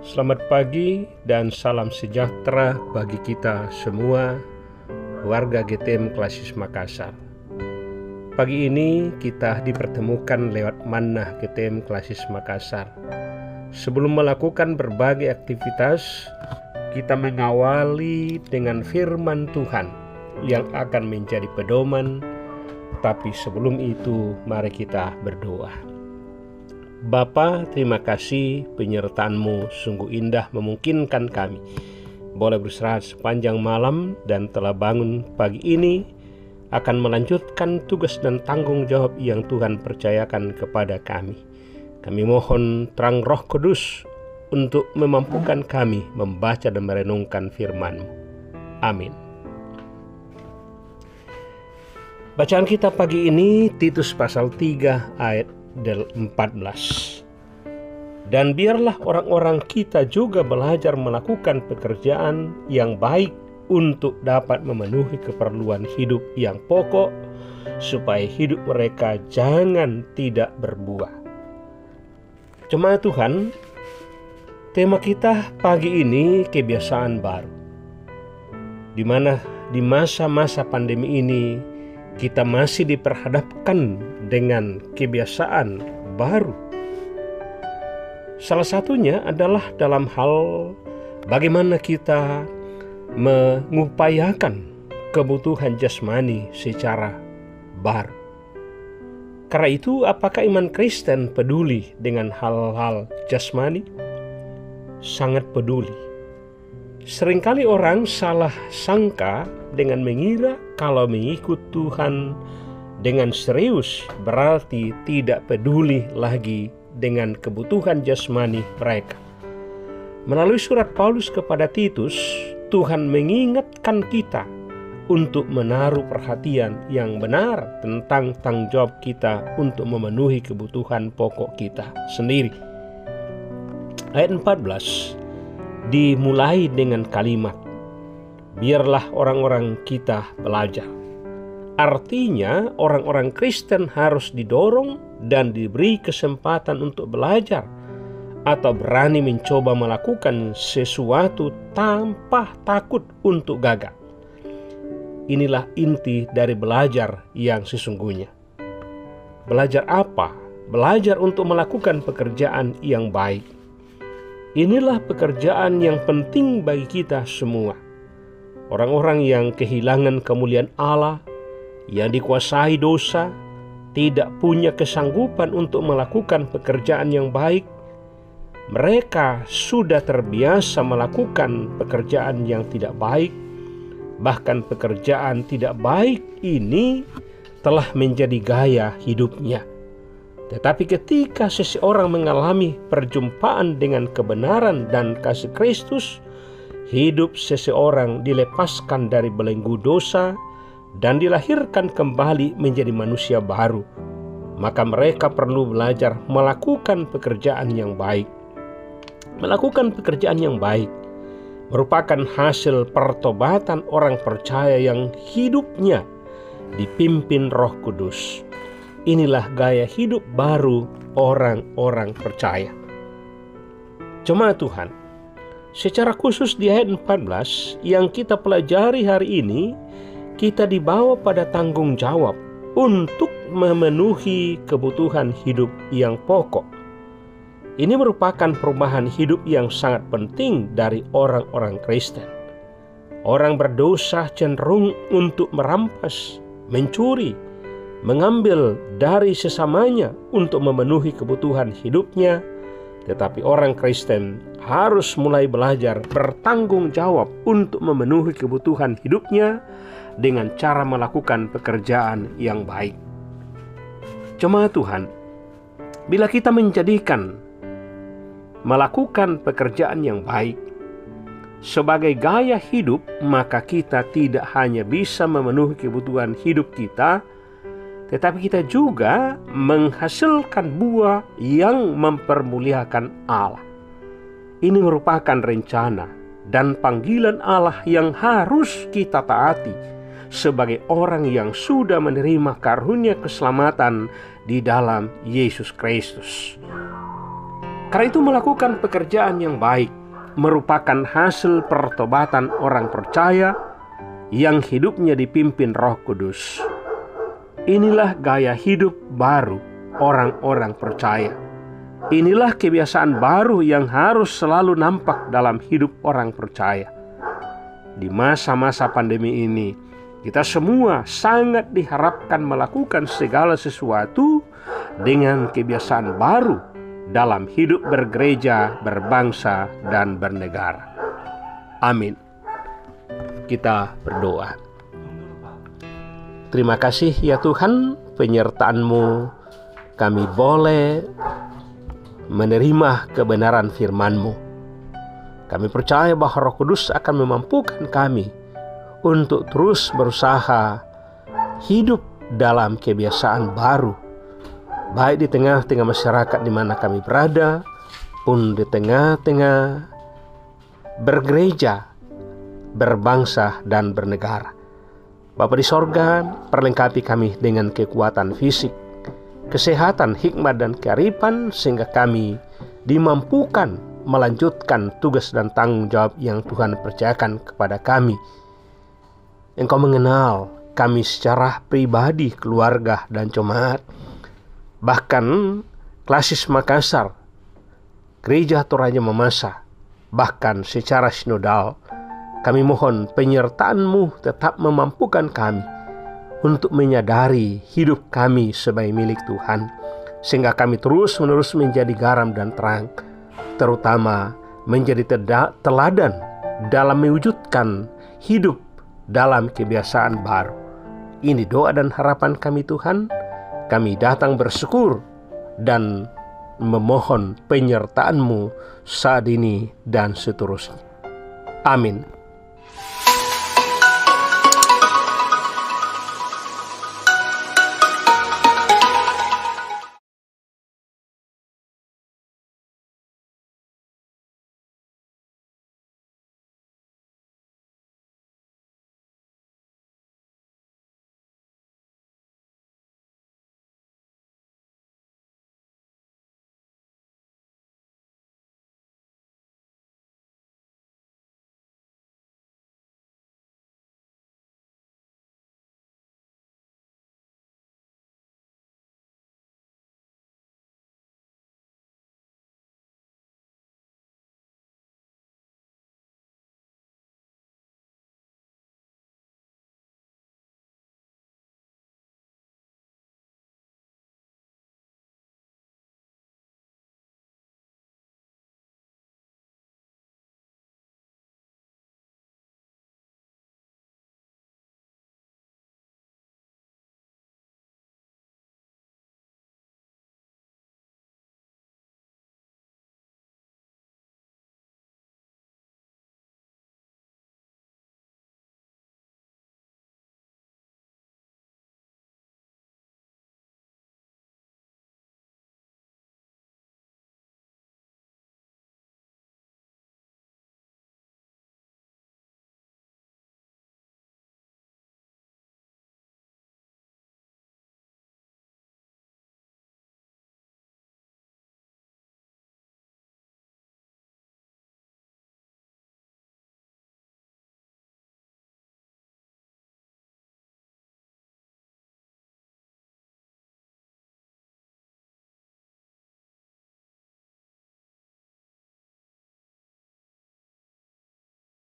Selamat pagi dan salam sejahtera bagi kita semua, warga GTM Klasis Makassar. Pagi ini kita dipertemukan lewat Manna GTM Klasis Makassar. Sebelum melakukan berbagai aktivitas, kita mengawali dengan firman Tuhan yang akan menjadi pedoman. Tapi sebelum itu, mari kita berdoa. Bapa, terima kasih penyertaan-Mu sungguh indah memungkinkan kami boleh beristirahat sepanjang malam dan telah bangun pagi ini akan melanjutkan tugas dan tanggung jawab yang Tuhan percayakan kepada kami. Kami mohon terang Roh Kudus untuk memampukan kami membaca dan merenungkan firman-Mu. Amin. Bacaan kita pagi ini Titus pasal 3 ayat 14. Dan biarlah orang-orang kita juga belajar melakukan pekerjaan yang baik untuk dapat memenuhi keperluan hidup yang pokok, supaya hidup mereka jangan tidak berbuah. Jemaat Tuhan, tema kita pagi ini kebiasaan baru, di mana di masa-masa pandemi ini kita masih diperhadapkan dengan kebiasaan baru. Salah satunya adalah dalam hal bagaimana kita mengupayakan kebutuhan jasmani secara baru. Karena itu, apakah iman Kristen peduli dengan hal-hal jasmani? Sangat peduli. Seringkali orang salah sangka dengan mengira kalau mengikut Tuhan dengan serius berarti tidak peduli lagi dengan kebutuhan jasmani mereka. Melalui surat Paulus kepada Titus, Tuhan mengingatkan kita untuk menaruh perhatian yang benar tentang tanggung jawab kita untuk memenuhi kebutuhan pokok kita sendiri. Ayat 14 dimulai dengan kalimat, biarlah orang-orang kita belajar. Artinya orang-orang Kristen harus didorong dan diberi kesempatan untuk belajar atau berani mencoba melakukan sesuatu tanpa takut untuk gagal. Inilah inti dari belajar yang sesungguhnya. Belajar apa? Belajar untuk melakukan pekerjaan yang baik. Inilah pekerjaan yang penting bagi kita semua. Orang-orang yang kehilangan kemuliaan Allah, yang dikuasai dosa, tidak punya kesanggupan untuk melakukan pekerjaan yang baik. Mereka sudah terbiasa melakukan pekerjaan yang tidak baik. Bahkan pekerjaan tidak baik ini telah menjadi gaya hidupnya. Tetapi ketika seseorang mengalami perjumpaan dengan kebenaran dan kasih Kristus, hidup seseorang dilepaskan dari belenggu dosa dan dilahirkan kembali menjadi manusia baru. Maka mereka perlu belajar melakukan pekerjaan yang baik. Melakukan pekerjaan yang baik merupakan hasil pertobatan orang percaya yang hidupnya dipimpin Roh Kudus. Inilah gaya hidup baru orang-orang percaya. Jemaat Tuhan, secara khusus di ayat 14 yang kita pelajari hari ini, kita dibawa pada tanggung jawab untuk memenuhi kebutuhan hidup yang pokok. Ini merupakan perubahan hidup yang sangat penting dari orang-orang Kristen. Orang berdosa cenderung untuk merampas, mencuri, mengambil dari sesamanya untuk memenuhi kebutuhan hidupnya. Tetapi orang Kristen harus mulai belajar bertanggung jawab untuk memenuhi kebutuhan hidupnya dengan cara melakukan pekerjaan yang baik. Jemaat Tuhan, bila kita menjadikan melakukan pekerjaan yang baik sebagai gaya hidup, maka kita tidak hanya bisa memenuhi kebutuhan hidup kita, tetapi kita juga menghasilkan buah yang mempermuliakan Allah. Ini merupakan rencana dan panggilan Allah yang harus kita taati sebagai orang yang sudah menerima karunia keselamatan di dalam Yesus Kristus. Karena itu melakukan pekerjaan yang baik merupakan hasil pertobatan orang percaya yang hidupnya dipimpin Roh Kudus. Inilah gaya hidup baru orang-orang percaya. Inilah kebiasaan baru yang harus selalu nampak dalam hidup orang percaya. Di masa-masa pandemi ini, kita semua sangat diharapkan melakukan segala sesuatu dengan kebiasaan baru dalam hidup bergereja, berbangsa, dan bernegara. Amin. Kita berdoa. Terima kasih ya Tuhan, penyertaan-Mu kami boleh menerima kebenaran firman-Mu. Kami percaya bahwa Roh Kudus akan memampukan kami untuk terus berusaha hidup dalam kebiasaan baru, baik di tengah-tengah masyarakat di mana kami berada, pun di tengah-tengah bergereja, berbangsa, dan bernegara. Bapa di sorga, perlengkapi kami dengan kekuatan fisik, kesehatan, hikmat, dan kearifan, sehingga kami dimampukan melanjutkan tugas dan tanggung jawab yang Tuhan percayakan kepada kami. Engkau mengenal kami secara pribadi, keluarga, dan jemaat. Bahkan Klasis Makassar, Gereja Toraja Mamasa, bahkan secara sinodal, kami mohon penyertaan-Mu tetap memampukan kami untuk menyadari hidup kami sebagai milik Tuhan, sehingga kami terus-menerus menjadi garam dan terang, terutama menjadi teladan dalam mewujudkan hidup dalam kebiasaan baru. Ini doa dan harapan kami Tuhan. Kami datang bersyukur dan memohon penyertaan-Mu saat ini dan seterusnya. Amin.